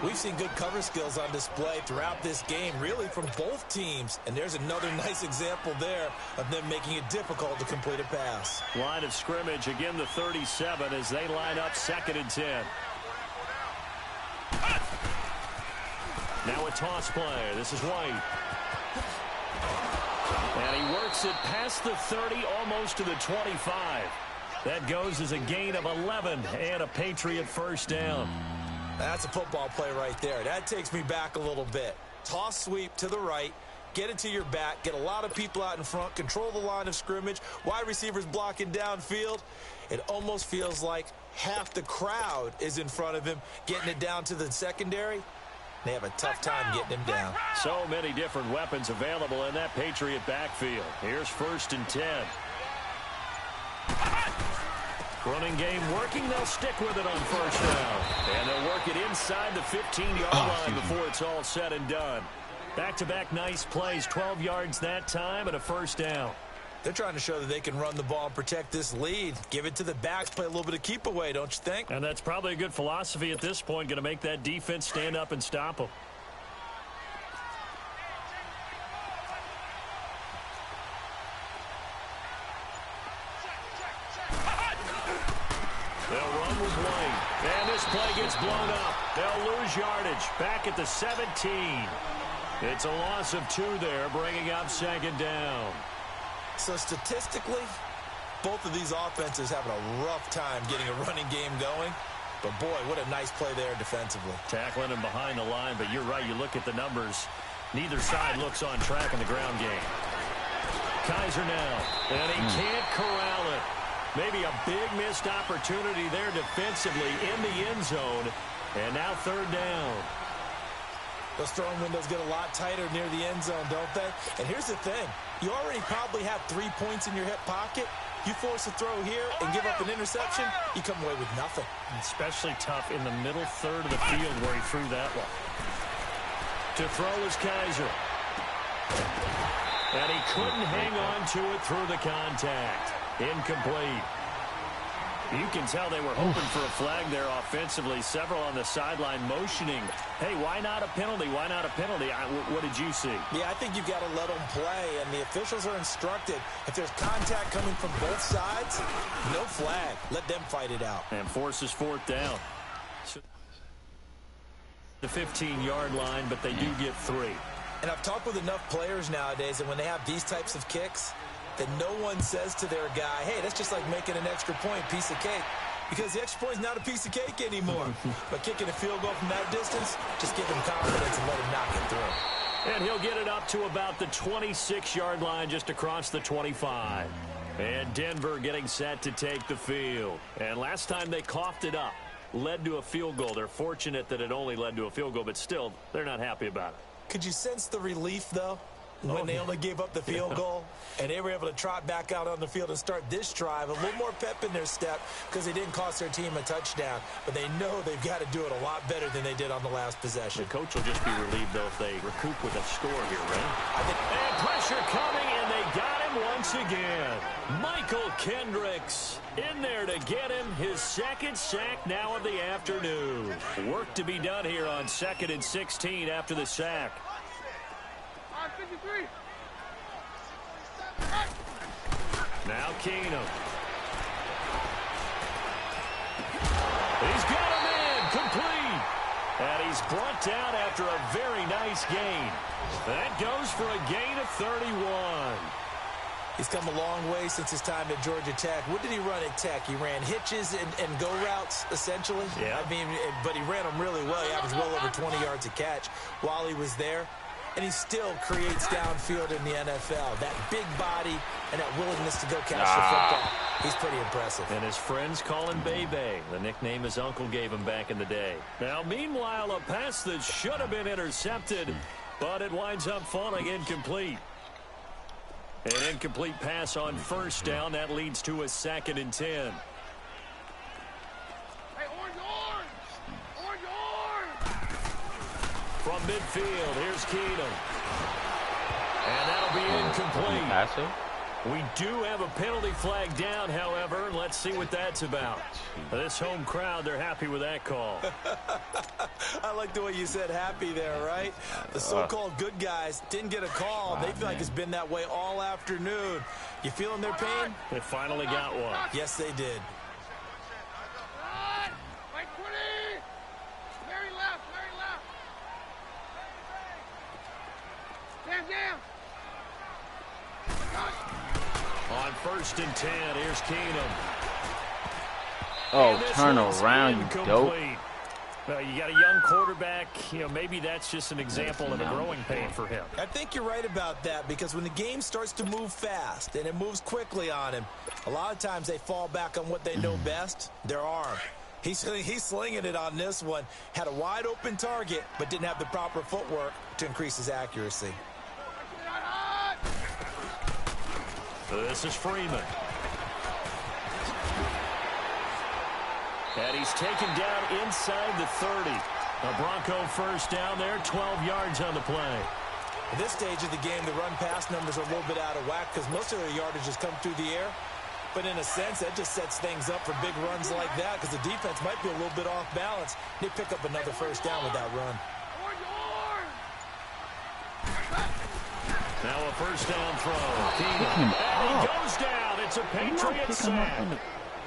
We've seen good cover skills on display throughout this game, really from both teams. And there's another nice example there of them making it difficult to complete a pass. Line of scrimmage, again the 37 as they line up 2nd and 10. Now a toss play. This is White. And he works it past the 30, almost to the 25. That goes as a gain of 11 and a Patriot 1st down. That's a football play right there. That takes me back a little bit. Toss sweep to the right, get it to your back, get a lot of people out in front, control the line of scrimmage, wide receivers blocking downfield. It almost feels like half the crowd is in front of him, getting it down to the secondary. They have a tough time getting him down. So many different weapons available in that Patriot backfield. Here's 1st and 10. Running game working. They'll stick with it on 1st down. And they'll work it inside the 15-yard line before it's all said and done. Back-to-back nice plays. 12 yards that time and a 1st down. They're trying to show that they can run the ball and protect this lead. Give it to the backs, play a little bit of keep away, don't you think? And that's probably a good philosophy at this point, going to make that defense stand up and stop them. They'll run with White. And this play gets blown up. They'll lose yardage. Back at the 17. It's a loss of 2 there, bringing up 2nd down. So statistically, both of these offenses having a rough time getting a running game going. But, boy, what a nice play there defensively. Tackling him behind the line, but you're right. You look at the numbers. Neither side looks on track in the ground game. Kaiser now, and he can't corral it. Maybe a big missed opportunity there defensively in the end zone. And now 3rd down. Those throwing windows get a lot tighter near the end zone, don't they? And here's the thing. You already probably have 3 points in your hip pocket. You force a throw here and give up an interception, you come away with nothing. Especially tough in the middle 3rd of the field where he threw that one. To throw is Kaiser. And he couldn't hang on to it through the contact. Incomplete. You can tell they were hoping for a flag there offensively. Several on the sideline motioning. Hey, why not a penalty? Why not a penalty? What did you see? Yeah, I think you've got to let them play, and the officials are instructed. If there's contact coming from both sides, no flag. Let them fight it out. And forces 4th down. So the 15-yard line, but they do get 3. And I've talked with enough players nowadays, and when they have these types of kicks, that no one says to their guy, hey, that's just like making an extra point, piece of cake. Because the extra point is not a piece of cake anymore. But kicking a field goal from that distance, just give him confidence and let him knock it through. And he'll get it up to about the 26-yard line, just across the 25. And Denver getting set to take the field. And last time they coughed it up, led to a field goal. They're fortunate that it only led to a field goal, but still, they're not happy about it. Could you sense the relief, though? When they only gave up the field goal, and they were able to trot back out on the field and start this drive, a little more pep in their step because they didn't cost their team a touchdown. But they know they've got to do it a lot better than they did on the last possession. The coach will just be relieved, though, if they recoup with a score here, right? And pressure coming, and they got him once again. Michael Kendricks in there to get him his 2nd sack now of the afternoon. Work to be done here on 2nd and 16 after the sack. 53. Now Keenum. He's got a man complete. And he's brought down after a very nice gain. That goes for a gain of 31. He's come a long way since his time at Georgia Tech. What did he run at Tech? He ran hitches and go routes, essentially. Yeah. I mean, but he ran them really well. He averaged well over 20 yards a catch while he was there. And he still creates downfield in the NFL. That big body and that willingness to go catch the football. He's pretty impressive. And his friends call him Bebe, the nickname his uncle gave him back in the day. Now, meanwhile, a pass that should have been intercepted, but it winds up falling incomplete. An incomplete pass on first down. That leads to a 2nd and 10. Hey, orange! From midfield, here's Keenum. And that'll be incomplete. Passive? We do have a penalty flag down, however. Let's see what that's about. This home crowd, they're happy with that call. I like the way you said happy there, right? The so-called good guys didn't get a call. They feel like it's been that way all afternoon. You feeling their pain? They finally got one. Yes, they did. Right 20! Very left, very left. Stand down. On 1st and 10, here's Keenum. Oh, turn around, you dope. Well, you got a young quarterback. You know, maybe that's just an example of a growing pain for him. I think you're right about that, because when the game starts to move fast and it moves quickly on him, a lot of times they fall back on what they know best, their arm. He's slinging it on this one. Had a wide open target, but didn't have the proper footwork to increase his accuracy. This is Freeman. And he's taken down inside the 30. A Bronco first down there, 12 yards on the play. At this stage of the game, the run-pass numbers are a little bit out of whack because most of their yardage has come through the air. But in a sense, that just sets things up for big runs like that because the defense might be a little bit off balance. They pick up another first down with that run. Now a first down throw. And he goes down. It's a Patriot sack.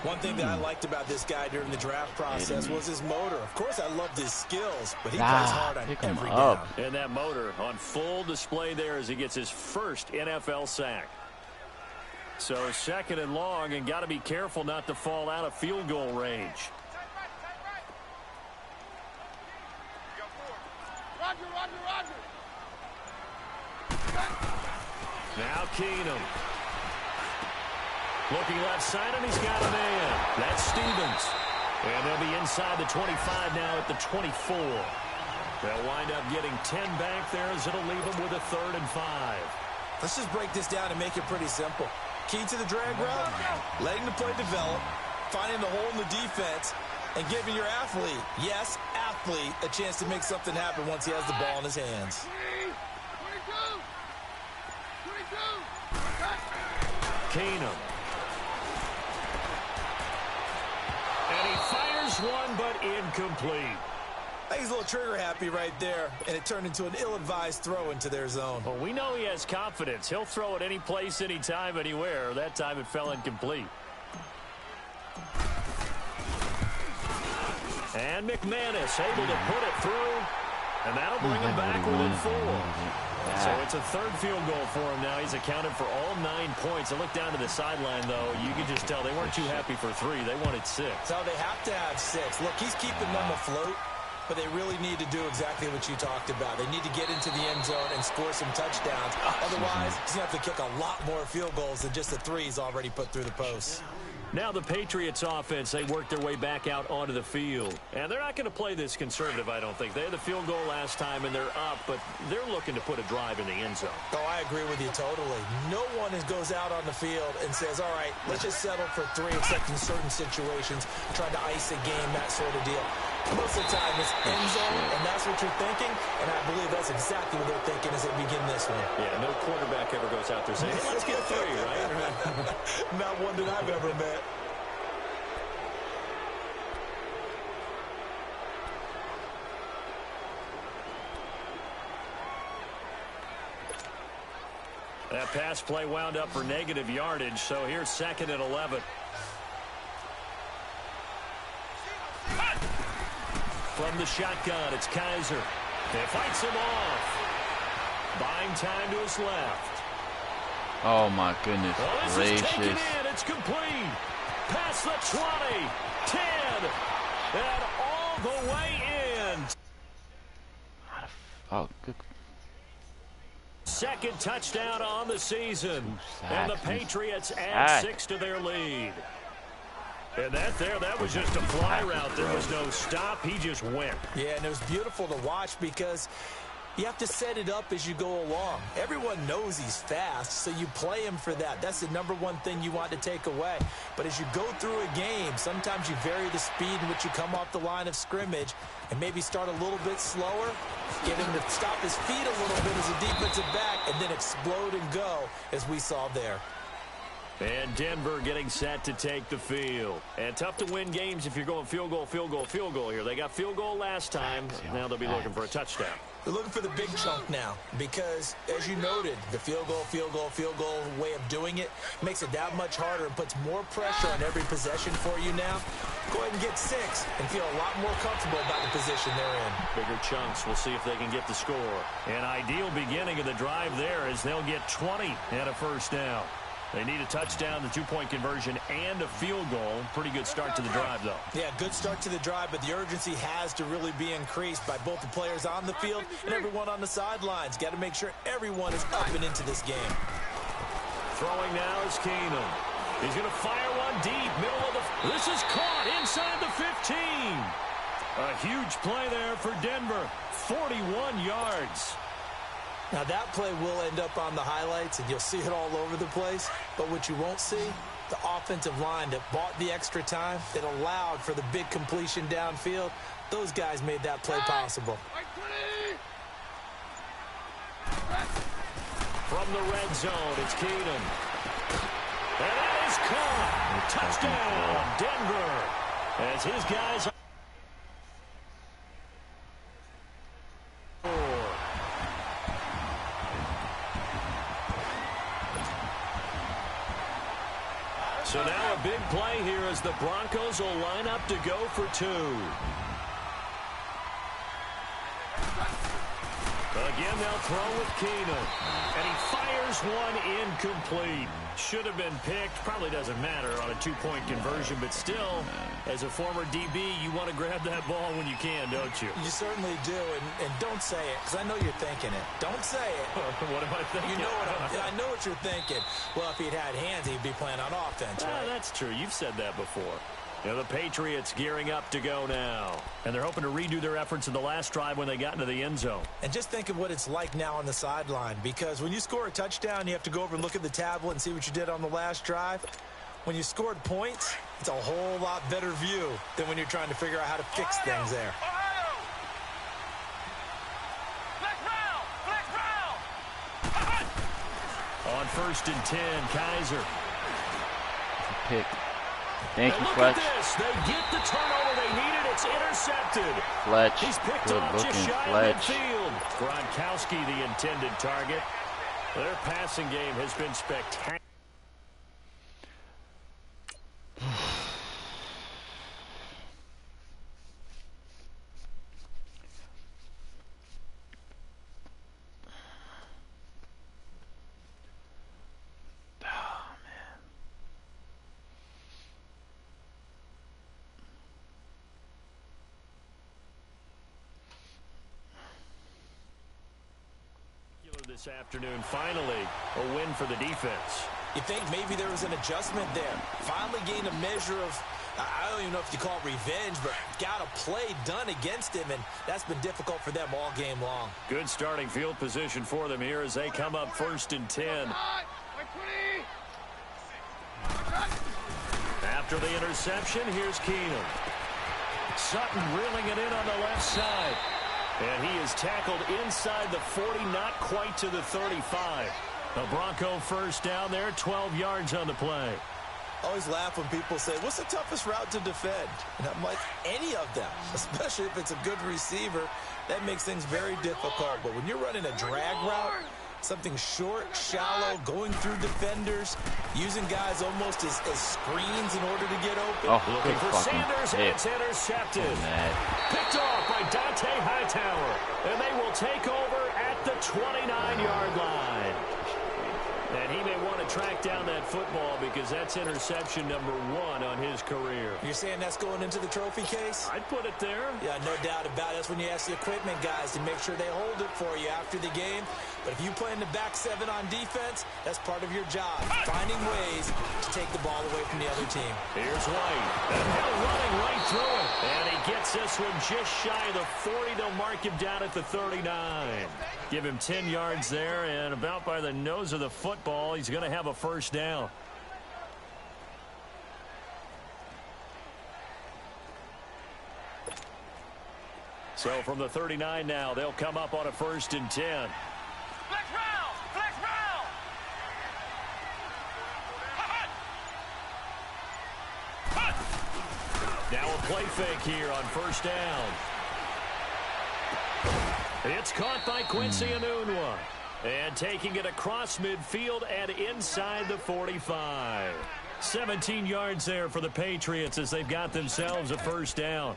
One thing that I liked about this guy during the draft process was his motor. Of course, I loved his skills, but he plays hard on every down. And that motor on full display there as he gets his first NFL sack. So 2nd and long, and got to be careful not to fall out of field goal range. Roger. Now Keenum. Looking left side, and he's got a man. That's Stevens. And they'll be inside the 25 now at the 24. They'll wind up getting 10 back there as it'll leave them with a 3rd and 5. Let's just break this down and make it pretty simple. Key to the drag route, letting the play develop, finding the hole in the defense, and giving your athlete, yes, athlete, a chance to make something happen once he has the ball in his hands. 22. Keenum. And he fires one, but incomplete. I think he's a little trigger happy right there, and it turned into an ill-advised throw into their zone. Well, we know he has confidence. He'll throw it any place, anytime, anywhere. That time it fell incomplete. And McManus able to put it through, and that'll bring him back within 4. So it's a 3rd field goal for him now. He's accounted for all 9 points. I look down to the sideline, though. You can just tell they weren't too happy for 3. They wanted 6. So they have to have 6. Look, he's keeping them afloat, but they really need to do exactly what you talked about. They need to get into the end zone and score some touchdowns. Otherwise, he's going to have to kick a lot more field goals than just the 3 he's already put through the post. Now the Patriots offense, they work their way back out onto the field. And they're not going to play this conservative, I don't think. They had the field goal last time, and they're up, but they're looking to put a drive in the end zone. Oh, I agree with you totally. No one goes out on the field and says, all right, let's just settle for 3, except in certain situations, trying to ice a game, that sort of deal. Most of the time, it's end zone, and that's what you're thinking, and I believe that's exactly what they're thinking as they begin this one. Yeah, no quarterback ever goes out there saying, hey, let's get 3, right? Not one that I've ever met. That pass play wound up for negative yardage, so here's 2nd and 11. From the shotgun, it's Kaiser. He fights him off. Buying time to his left. Oh, my goodness This is taken gracious. in. It's complete. Past the 20, 10, and all the way in. Oh, good. Second touchdown on the season. And the Patriots add 6 to their lead. And that was just a fly route. There was no stop. He just went. Yeah, and it was beautiful to watch because you have to set it up as you go along. Everyone knows he's fast, so you play him for that. That's the number one thing you want to take away. But as you go through a game, sometimes you vary the speed in which you come off the line of scrimmage and maybe start a little bit slower, get him to stop his feet a little bit as a defensive back, and then explode and go, as we saw there. And Denver getting set to take the field. And tough to win games if you're going field goal, field goal, field goal here. They got field goal last time. Now they'll be looking for a touchdown. They're looking for the big chunk now because, as you noted, the field goal, field goal, field goal way of doing it makes it that much harder and puts more pressure on every possession for you now. Go ahead and get 6 and feel a lot more comfortable about the position they're in. Bigger chunks. We'll see if they can get the score. An ideal beginning of the drive there is they'll get 20 and a first down. They need a touchdown, the two-point conversion, and a field goal. Pretty good start to the drive, though. Yeah, good start to the drive, but the urgency has to really be increased by both the players on the field and everyone on the sidelines. Got to make sure everyone is up and into this game. Throwing now is Keenum. He's going to fire one deep, middle of the... This is caught inside the 15. A huge play there for Denver. 41 yards. Now, that play will end up on the highlights, and you'll see it all over the place. But what you won't see, the offensive line that bought the extra time, that allowed for the big completion downfield, those guys made that play possible. From the red zone, it's Keenum. And that is caught. Touchdown, Denver. As his guys... So now a big play here as the Broncos will line up to go for 2. Again, they'll throw with Keenum. And he fires one incomplete. Should have been picked. Probably doesn't matter on a two-point conversion, but still, as a former DB, you want to grab that ball when you can, don't you? You certainly do, and don't say it, because I know you're thinking it. Don't say it. What am I thinking? You know I know what you're thinking. Well, if he'd had hands, he'd be playing on offense, right? That's true. You've said that before. You know, the Patriots gearing up to go now. And they're hoping to redo their efforts in the last drive when they got into the end zone. And just think of what it's like now on the sideline. Because when you score a touchdown, you have to go over and look at the tablet and see what you did on the last drive. When you scored points, it's a whole lot better view than when you're trying to figure out how to fix things there. On 1st and 10, Kaiser. Pick. Thank you, look Fletch. at this. They get the turnover they needed. It's intercepted. Fletch. He's picked Good off looking, just shy Fletch. of midfield. Gronkowski, the intended target. Their passing game has been spectacular. This afternoon, finally, a win for the defense. You think maybe there was an adjustment there. Finally gained a measure of, I don't even know if you call it revenge, but got a play done against him, and that's been difficult for them all game long. Good starting field position for them here as they come up 1st and 10. After the interception, here's Keenum. Sutton reeling it in on the left side. And he is tackled inside the 40, not quite to the 35. The Bronco first down there, 12 yards on the play. I always laugh when people say, what's the toughest route to defend? And I'm like, any of them, especially if it's a good receiver. That makes things very difficult. But when you're running a drag route, something short, shallow, going through defenders, using guys almost as screens in order to get open. Oh, looking for Sanders, and it's intercepted. Picked off by Dante Hightower. And they will take over at the 29-yard line. And he may want to track down that football because that's interception number 1 on his career. You're saying that's going into the trophy case? I'd put it there. Yeah, no doubt about it. That's when you ask the equipment guys to make sure they hold it for you after the game. But if you play in the back 7 on defense, that's part of your job, finding ways to take the ball away from the other team. Here's White. And now running right through it. And he gets this one just shy of the 40. They'll mark him down at the 39. Give him 10 yards there, and about by the nose of the football, he's going to have a first down. So from the 39 now, they'll come up on a 1st and 10. Flex round! Flex round! Now a play fake here on 1st down. It's caught by Quincy Enunwa. And taking it across midfield and inside the 45. 17 yards there for the Patriots as they've got themselves a first down.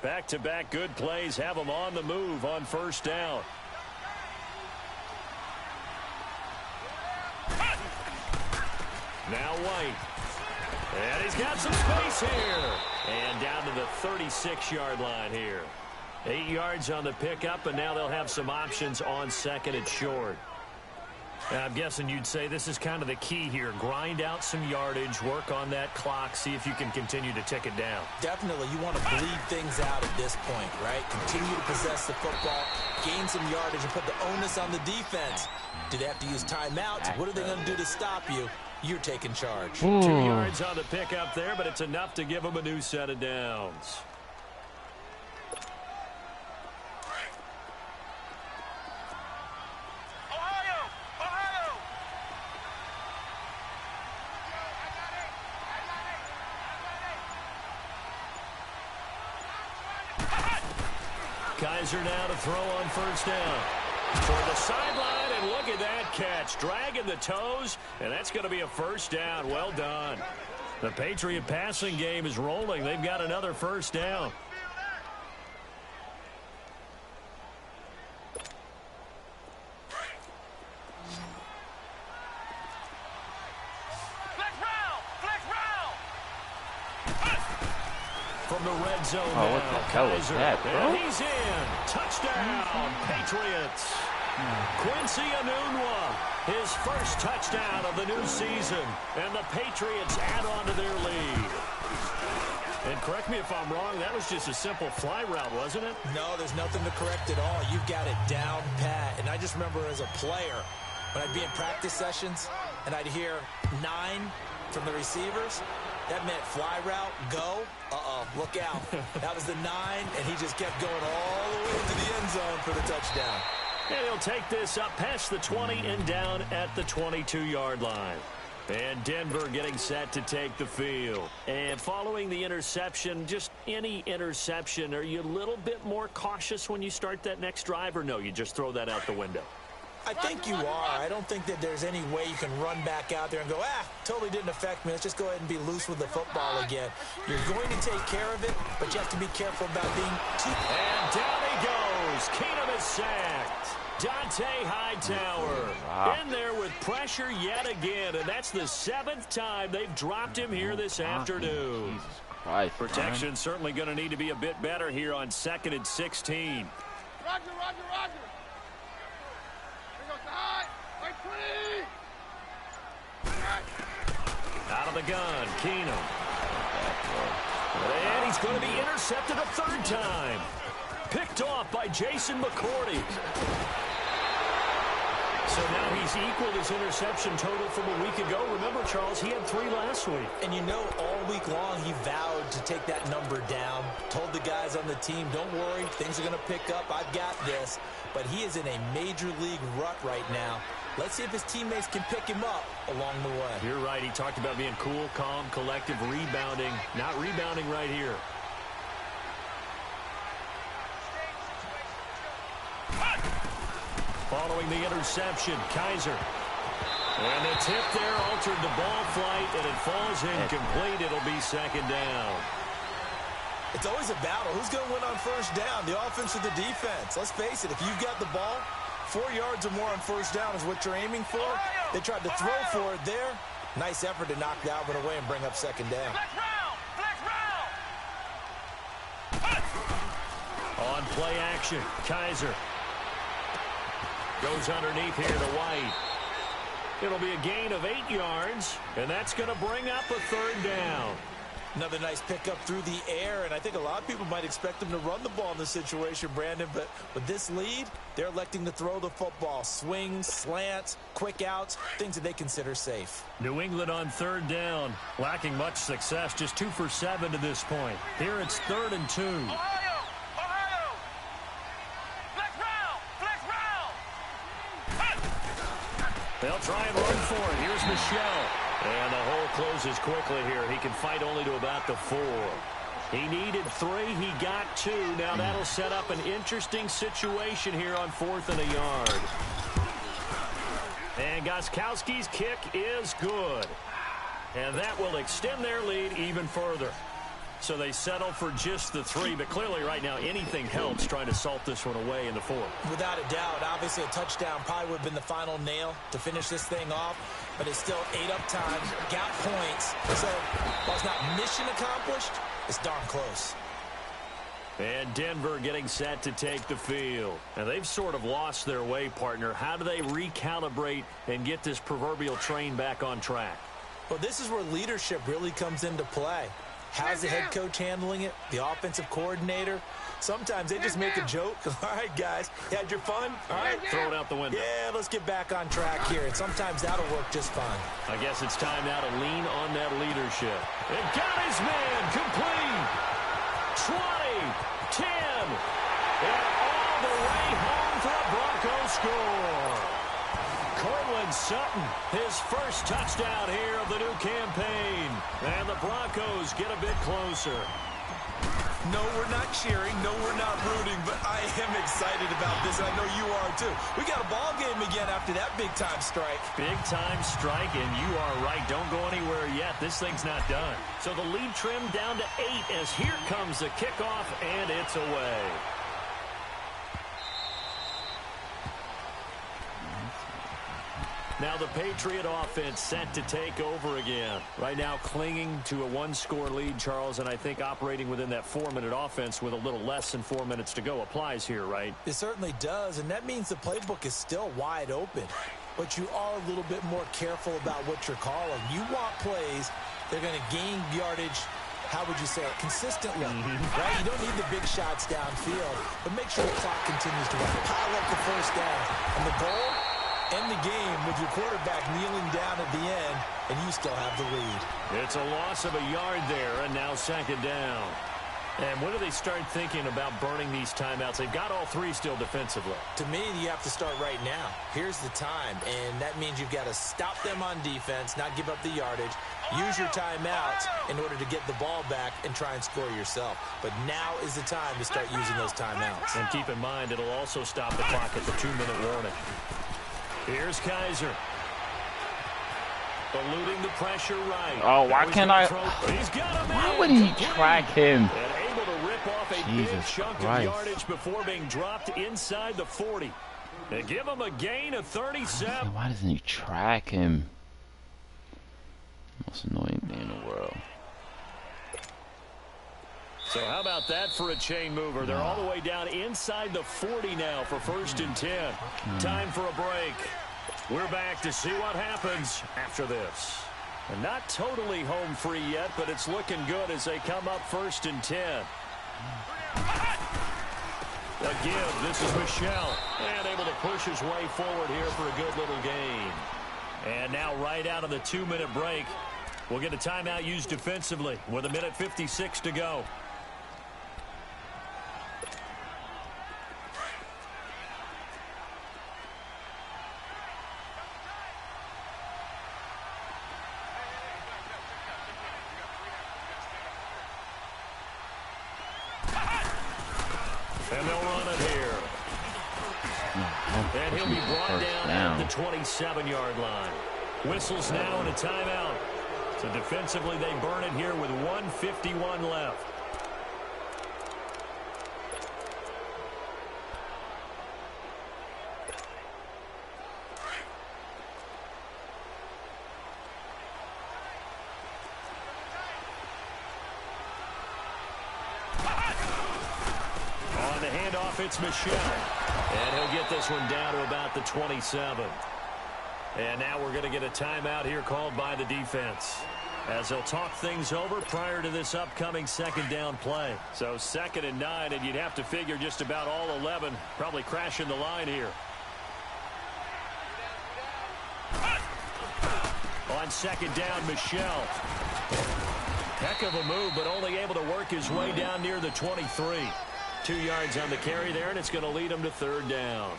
Back-to-back good plays have them on the move on 1st down. Now White. And he's got some space here. And down to the 36-yard line here. 8 yards on the pickup, and now they'll have some options on 2nd and short. I'm guessing you'd say this is kind of the key here. Grind out some yardage, work on that clock, see if you can continue to tick it down. Definitely, you want to bleed things out at this point, right? Continue to possess the football, gain some yardage, and put the onus on the defense. Do they have to use timeouts? What are they going to do to stop you? You're taking charge. 2 yards on the pickup there, but it's enough to give them a new set of downs. Kaiser now to throw on 1st down. For the sideline, and look at that catch. Dragging the toes, and that's going to be a first down. Well done. The Patriot passing game is rolling. They've got another first down. From the red zone now, what the hell was that, bro? And he's in. Touchdown, Patriots. Quincy Enunwa, his first touchdown of the new season. And the Patriots add on to their lead. And correct me if I'm wrong, that was just a simple fly route, wasn't it? No, there's nothing to correct at all. You've got it down pat. And I just remember as a player, when I'd be in practice sessions, and I'd hear 9 from the receivers, that meant fly route, go. Look out. That was the 9, and he just kept going all the way to the end zone for the touchdown. And he'll take this up past the 20 and down at the 22-yard line. And Denver getting set to take the field. And following the interception, just any interception, are you a little bit more cautious when you start that next drive, or no, you just throw that out the window? I think you are. I don't think that there's any way you can run back out there and go, totally didn't affect me. Let's just go ahead and be loose with the football again. You're going to take care of it, but you have to be careful about being too... And down he goes. Keenum is sacked. Dante Hightower in there with pressure yet again, and that's the 7th time they've dropped him here this afternoon. Jesus Christ, Protection man. certainly going to need to be a bit better here on 2nd and 16. Roger, roger, roger. Here goes the high. Right 20. Out of the gun, Keenum. And he's going to be intercepted a 3rd time. Picked off by Jason McCourty. So now he's equaled his interception total from a week ago. Remember, Charles, he had 3 last week. And you know, all week long he vowed to take that number down. Told the guys on the team, don't worry, things are going to pick up. I've got this. But he is in a major league rut right now. Let's see if his teammates can pick him up along the way. You're right. He talked about being cool, calm, collective, rebounding. Not rebounding right here. Following the interception, Kaiser. And the tip there altered the ball flight, and it falls incomplete. It'll be 2nd down. It's always a battle. Who's going to win on 1st down, the offense or the defense? Let's face it, if you've got the ball, 4 yards or more on first down is what you're aiming for. They tried to throw for it there. Nice effort to knock Dalvin away and bring up second down. On play action, Kaiser goes underneath here to White. It'll be a gain of 8 yards, and that's going to bring up a third down. Another nice pickup through the air, and I think a lot of people might expect them to run the ball in this situation, Brandon, but with this lead, they're electing to throw the football. Swings, slants, quick outs, things that they consider safe. New England on third down, lacking much success, just 2 for 7 to this point. Here it's 3rd and 2. They'll try and run for it. Here's Michelle. And the hole closes quickly here. He can fight only to about the 4. He needed 3. He got 2. Now that'll set up an interesting situation here on 4th and a yard. And Gostkowski's kick is good. And that will extend their lead even further. So they settle for just the 3, but clearly right now anything helps trying to salt this one away in the 4th. Without a doubt, obviously a touchdown probably would have been the final nail to finish this thing off, but it's still 8 up times, got points, so while it's not mission accomplished, it's darn close. And Denver getting set to take the field. And they've sort of lost their way, partner. How do they recalibrate and get this proverbial train back on track? Well, this is where leadership really comes into play. How's the head coach handling it? The offensive coordinator? Sometimes they just make a joke. All right, guys, you had your fun? All right. Throw it out the window. Yeah, let's get back on track here. And sometimes that'll work just fine. I guess it's time now to lean on that leadership. And got his man complete. 20, 10, and all the way home for a Broncos score. Cortland Sutton, his first touchdown here of the new campaign. And the Broncos get a bit closer. No, we're not cheering. No, we're not rooting. But I am excited about this. I know you are, too. We got a ball game again after that big-time strike. Big-time strike, and you are right. Don't go anywhere yet. This thing's not done. So the lead trimmed down to 8 as here comes the kickoff, and it's away. Now the Patriot offense set to take over again. Right now clinging to a 1-score lead, Charles, and I think operating within that 4-minute offense with a little less than 4 minutes to go applies here, right? It certainly does, and that means the playbook is still wide open. But you are a little bit more careful about what you're calling. You want plays that are going to gain yardage, how would you say it, consistently, right? You don't need the big shots downfield, but make sure the clock continues to run. Pile up the first down, and the goal, end the game with your quarterback kneeling down at the end, and you still have the lead. It's a loss of a yard there, and now 2nd down. And when do they start thinking about burning these timeouts? They've got all 3 still defensively. To me, you have to start right now. Here's the time, and that means you've got to stop them on defense, not give up the yardage, use your timeouts in order to get the ball back and try and score yourself. But now is the time to start using those timeouts. And keep in mind, it'll also stop the clock at the 2-minute warning. Here's Kaiser. Eluding the pressure right. Oh, why can't I? Why would he track him? And able to rip off a big chunk of yardage before being dropped inside the 40. They give him a gain of 37. Why doesn't he track him? Most annoying thing in the world. So how about that for a chain mover? They're all the way down inside the 40 now for 1st and 10. Time for a break. We're back to see what happens after this. And not totally home free yet, but it's looking good as they come up 1st and 10. A give. This is Michelle. And able to push his way forward here for a good little gain. And now right out of the 2-minute break, we'll get a timeout used defensively with 1:56 to go. And they'll run it here. And he'll be brought down at the 27-yard line. Whistles now and a timeout. So defensively, they burn it here with 1:51 left. handoff, it's Michel. And he'll get this one down to about the 27. And now we're going to get a timeout here called by the defense, as they'll talk things over prior to this upcoming second down play. So 2nd and 9, and you'd have to figure just about all 11 probably crashing the line here. On 2nd down, Michel. Heck of a move, but only able to work his way down near the 23. 2 yards on the carry there, and it's going to lead him to 3rd down.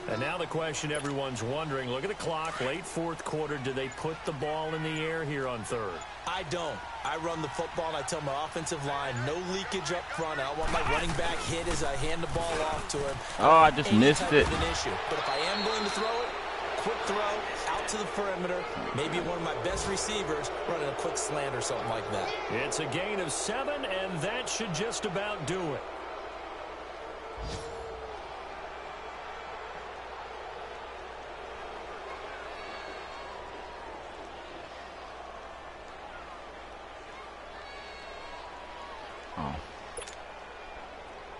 And now the question everyone's wondering, look at the clock, late 4th quarter, do they put the ball in the air here on 3rd? I don't. I run the football, and I tell my offensive line, no leakage up front. I don't want my running back hit as I hand the ball off to him. Oh, I just missed it. An issue. But if I am going to throw it, quick throw, out to the perimeter, maybe one of my best receivers running a quick slant or something like that. It's a gain of 7, and that should just about do it.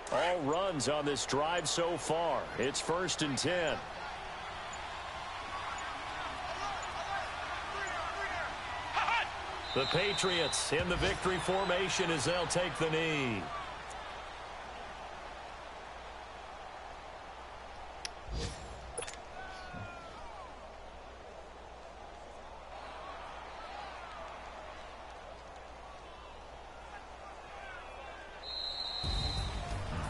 All runs on this drive so far. It's 1st and 10. The Patriots in the victory formation as they'll take the knee.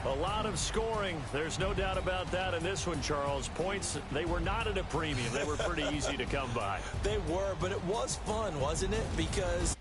A lot of scoring. There's no doubt about that in this one, Charles. Points, they were not at a premium. They were pretty easy to come by. They were, but it was fun, wasn't it? Because